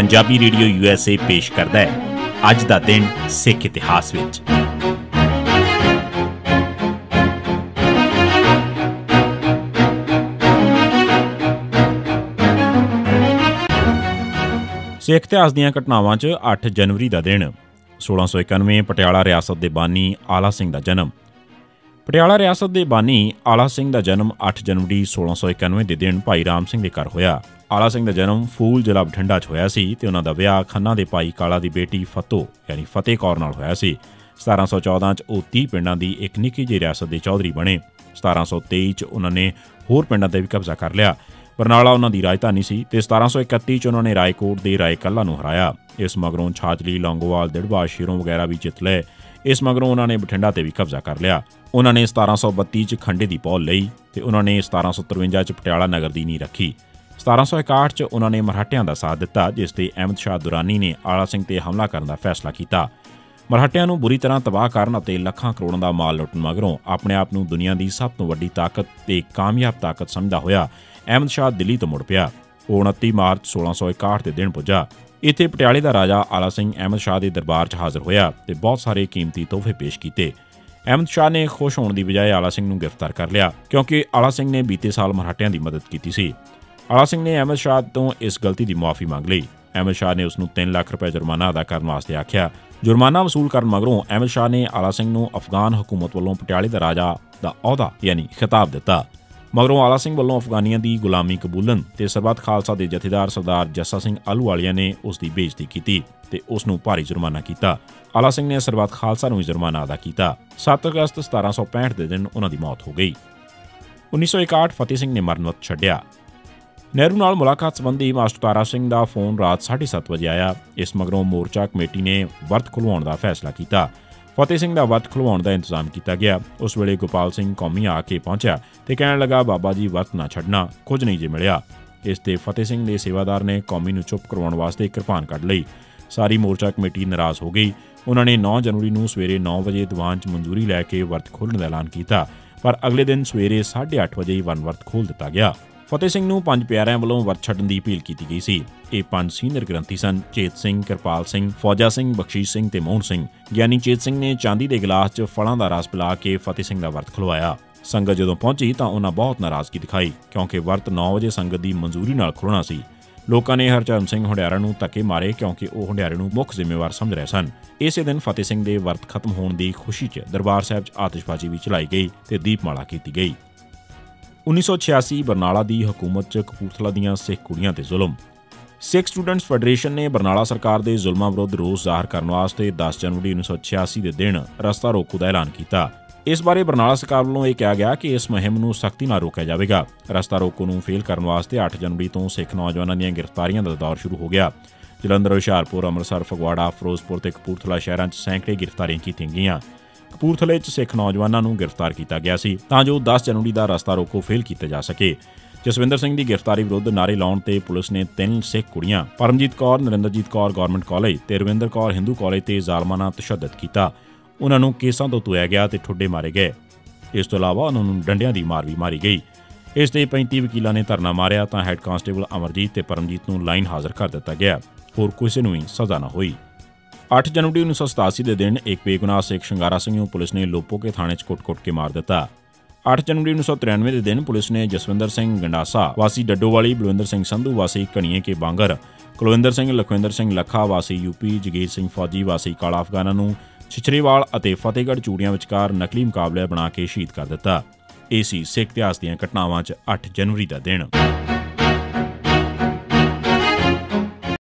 Punjabi radio USA पेश करता है अज दा दिन सिख इतिहास विच। सिख इतिहास दीआं घटनावां च 8 जनवरी का दिन 1691 पटियाला रियासत के बानी आला सिंह का जन्म। पटियाला रियासत के बानी आला सिंह का जन्म 8 जनवरी 1691 के दिन भाई राम सिंह के घर होया। आला सिंह का जन्म फूल जिला बठिंडा च होया सी ते उन्हां दा विआह खन्ना के भाई काला की बेटी फतो यानी फतेह कौर नाल होया सी। 1714 च वो 30 पिंडां की एक निक्की जी रियासत के चौधरी बने। 1723 च उन्होंने होर पिंडां ते भी कब्जा कर लिया। बरनाला उन्हां दी राजधानी सी ते 1731 च उन्होंने रायकोट के राय कल्ला नूं हराया। इस मगरों छाजली लौंगोवाल दिड़बा शेरों वगैरह भी जित लए। इस मगरों उन्होंने बठिंडा ते भी कब्जा कर लिया। उन्होंने 1732 च खंडे की पौल लई ते उन्होंने 1753 च पटियाला नगर की नींह रखी। 1761 च उन्होंने मराठियां का साथ दिता जिस ते अहमद शाह दुरानी ने आला सिंह ते हमला करने का फैसला किया। मराठियां नूं बुरी तरह तबाह करन अते लखां करोड़ां दा माल लुੱਟਣ मगरों अपने आप नूं दुनिया की सब तो वड्डी ताकत ते कामयाब ताकत समझदा होया अहमद शाह दिल्ली तो मुड़ पिया। 29 मार्च 1661 के दिन पुजा। इत्थे पटियाले का राजा आला सिंह अहमद शाह के दरबार च हाज़र होया ते बहुत सारे कीमती तोहफे पेश किए। अहमद शाह ने खुश होने की बजाय आला सिंह नूं गिरफ्तार कर लिया क्योंकि आला सिंह ने बीते साल मराठियां की मदद की सी। आला सिंह ने अहमद शाह तो इस गलती की मुआफ़ी मंग लई। अहमद शाह ने उसनूं 3 लाख रुपए जुर्माना अदा करने वास्ते आख्या। जुर्माना वसूल करन मगरों अहमद शाह ने आला सिंह नूं अफगान हुकूमत वालों पटियाले का राजा का अहुदा यानी खिताब दिता। मगरों आला सिंह वालों अफगानियों की गुलामी कबूलन ते सरबत खालसा के जथेदार सरदार जस्सा सिंह आलूवालिया ने उसकी बेइज्जती की ते उसनूं भारी जुर्माना किया। आला सिंह ने सरबत खालसा नूं जुर्माना अदा किया। 7 अगस्त 1765 के दिन उन्हां दी मौत हो गई। 1961 फतेह सिंह ने मरणवत छड्डिया। नਹਿਰੂ नाल मुलाकात संबंधी मास्टर तारा सिंह का फोन रात 7:30 बजे आया। इस मगरों मोर्चा कमेटी ने वर्त खुलवाउण का फैसला किया। फतेह सिंह का वर्त खुलवाउण का इंतजाम किया गया। उस वेले गोपाल सिंह कौमी आके पहुंचा तो कहण लगा बाबा जी वर्त ना छड्डना कुछ नहीं जे मिलिया। इस ते फतेह सिंह के सेवादार ने कौमी नूं चुप करवाउण वास्ते किरपान कढ लई। सारी मोर्चा कमेटी नाराज़ हो गई। उन्होंने 9 जनवरी नूं सवेरे 9 बजे दीवान च मंजूरी लैके वर्त खोलण का ऐलान किया पर अगले दिन सवेरे 8:30 बजे ही वन वर्त खोल दिता गया। फतेह सिंह नूं 5 प्यारिਆਂ ਵੱਲੋਂ ਵਰਤ ਛੱਡਣ ਦੀ ਅਪੀਲ ਕੀਤੀ ਗਈ ਸੀ। ਇਹ 5 ਸੀਨੀਅਰ ਗ੍ਰੰਥੀ ਸਨ ਚੇਤ ਸਿੰਘ, ਕਿਰਪਾਲ ਸਿੰਘ, ਫੌਜਾ ਸਿੰਘ, ਬਖਸ਼ੀਸ਼ ਸਿੰਘ ਤੇ ਮੋਹਨ ਸਿੰਘ। ਗਿਆਨੀ ਚੇਤ ਸਿੰਘ ਨੇ ਚਾਂਦੀ ਦੇ ਗਲਾਸ 'ਚ ਫਲਾਂ ਦਾ ਰਸ ਪਿਲਾ ਕੇ ਫਤਿਹ ਸਿੰਘ ਦਾ ਵਰਤ ਖੁਲਵਾਇਆ। ਸੰਗਤ ਜਦੋਂ ਪਹੁੰਚੀ ਤਾਂ ਉਹਨਾਂ ਬਹੁਤ ਨਾਰਾਜ਼ਗੀ ਦਿਖਾਈ ਕਿਉਂਕਿ ਵਰਤ 9 ਵਜੇ ਸੰਗਤ ਦੀ ਮਨਜ਼ੂਰੀ ਨਾਲ ਖੁੱਲ੍ਹਣਾ ਸੀ। ਲੋਕਾਂ ਨੇ ਹਰਚਰਨ ਸਿੰਘ ਹੁੰਡਿਆਰਾ ਨੂੰ ਧੱਕੇ ਮਾਰੇ ਕਿਉਂਕਿ ਉਹ ਹੁੰਡਿਆਰੇ ਨੂੰ ਮੁੱਖ ਜ਼ਿੰਮੇਵਾਰ ਸਮਝ ਰਹੇ ਸਨ। ਇਸੇ ਦਿਨ ਫਤਿਹ ਸਿੰਘ ਦੇ ਵਰਤ ਖਤਮ ਹੋਣ ਦੀ ਖੁਸ਼ੀ 'ਚ ਦਰਬਾਰ ਸਾਹਿਬ 'ਚ ਆਤਿਸ਼ਬਾਜ਼ੀ ਵੀ ਚਲਾਈ ਗਈ ਤੇ ਦੀਪਮਾਲਾ ਕੀਤੀ ਗਈ। 1986 ਬਰਨਾਲਾ ਦੀ ਹਕੂਮਤ 'ਚ ਕਪੂਰਥਲਾ ਦੀਆਂ ਸਿੱਖ ਕੁੜੀਆਂ ਤੇ ਜ਼ੁਲਮ। ਸਿੱਖ ਸਟੂਡੈਂਟਸ ਫੈਡਰੇਸ਼ਨ ਨੇ ਬਰਨਾਲਾ ਸਰਕਾਰ ਦੇ ਜ਼ੁਲਮਾਂ ਵਿਰੁੱਧ ਰੋਸ ਜ਼ਾਹਰ ਕਰਨ ਵਾਸਤੇ 10 ਜਨਵਰੀ 1986 ਦੇ ਦਿਨ ਰਸਤਾ ਰੋਕੂ ਦਾ ਐਲਾਨ ਕੀਤਾ। ਇਸ ਬਾਰੇ ਬਰਨਾਲਾ ਸਰਕਾਰ ਵੱਲੋਂ ਇਹ ਕਿਹਾ ਗਿਆ ਕਿ ਇਸ ਮੁਹਿੰਮ ਨੂੰ ਸਖਤੀ ਨਾਲ ਰੋਕਿਆ ਜਾਵੇਗਾ। ਰਸਤਾ ਰੋਕੂ ਨੂੰ ਫੇਲ ਕਰਨ ਵਾਸਤੇ 8 ਜਨਵਰੀ ਤੋਂ ਸਿੱਖ ਨੌਜਵਾਨਾਂ ਦੀਆਂ ਗ੍ਰਿਫਤਾਰੀਆਂ ਦਾ ਦੌਰ ਸ਼ੁਰੂ ਹੋ ਗਿਆ। ਜਲੰਧਰ, ਹੁਸ਼ਿਆਰਪੁਰ, ਅੰਮ੍ਰਿਤਸਰ, ਫਗਵਾੜਾ, ਫਿਰੋਜ਼ਪੁਰ ਤੇ ਕਪੂਰਥਲਾ ਸ਼ਹਿਰਾਂ 'ਚ ਸੈਂਕੜੇ ਗ੍ਰਿਫਤਾਰੀਆਂ ਕੀਤੀਆਂ ਗਈਆਂ। ਕਪੂਰਥਲੇ 'ਚ ਸਿੱਖ ਨੌਜਵਾਨਾਂ ਨੂੰ ਗ੍ਰਿਫਤਾਰ ਕੀਤਾ ਗਿਆ ਸੀ ਤਾਂ ਜੋ 10 ਜਨਵਰੀ ਦਾ ਰਸਤਾ ਰੋਕੋ ਫੇਲ ਕੀਤਾ ਜਾ ਸਕੇ। ਜਸਵਿੰਦਰ ਸਿੰਘ ਦੀ ਗ੍ਰਿਫਤਾਰੀ ਵਿਰੁੱਧ ਨਾਅਰੇ ਲਾਉਣ ਤੇ ਪੁਲਿਸ ਨੇ 3 ਸਿੱਖ ਕੁੜੀਆਂ ਪਰਮਜੀਤ ਕੌਰ, ਨਰਿੰਦਰਜੀਤ ਕੌਰ ਗੌਰਮੈਂਟ ਕਾਲਜ ਤੇ ਰਵਿੰਦਰ ਕੌਰ ਹਿੰਦੂ ਕਾਲਜ ਤੇ ਜ਼ਾਲਮਾਨਾ ਤਸ਼ੱਦਦ ਕੀਤਾ। ਉਹਨਾਂ ਨੂੰ ਕੇਸਾਂ ਤੋਂ ਧੋਇਆ ਗਿਆ ਤੇ ਠੁੱਡੇ ਮਾਰੇ ਗਏ। ਇਸ ਤੋਂ ਇਲਾਵਾ ਉਹਨਾਂ ਨੂੰ ਡੰਡਿਆਂ ਦੀ ਮਾਰ ਵੀ ਮਾਰੀ ਗਈ। ਇਸ ਤੇ 35 ਵਕੀਲਾਂ ਨੇ ਧਰਨਾ ਮਾਰਿਆ ਤਾਂ ਹੈੱਡ ਕਾਂਸਟੇਬਲ ਅਮਰਜੀਤ ਤੇ ਪਰਮਜੀਤ ਨੂੰ ਲਾਈਨ ਹਾਜ਼ਰ ਕਰ ਦਿੱਤਾ ਗਿਆ। ਹੋਰ ਕਿਸੇ ਨੂੰ ਵੀ ਸਜ਼ਾ ਨਾ ਹੋਈ। 8 जनवरी 1987 के दिन एक बेगुनाह सिख शंगारा सिंह ਨੂੰ पुलिस ने लोपो के थाने 'ਚ कुट-कुट के मार दिता। 8 जनवरी 1993 के दिन पुलिस ने जसविंदर सिंह गंडासा वासी डड्डोवाली, बलविंदर सिंह संधू वासी घणीए के बांगर, कुलविंदर सिंह, लखविंदर सिंह लखा वासी यूपी, जगीर सिंह फौजी वासी काला अफगाना ਨੂੰ ਛਿਛਰੇਵਾਲ ਅਤੇ ਫਤਿਹਗੜ੍ਹ ਚੂੜੀਆਂ ਵਿਚਕਾਰ ਨਕਲੀ ਮੁਕਾਬਲੇ ਬਣਾ ਕੇ ਸ਼ਹੀਦ ਕਰ ਦਿੱਤਾ। ਇਹ ਸੀ ਸਿੱਖ ਇਤਿਹਾਸ ਦੀਆਂ ਘਟਨਾਵਾਂ 'ਚ 8 ਜਨਵਰੀ ਦਾ ਦਿਨ।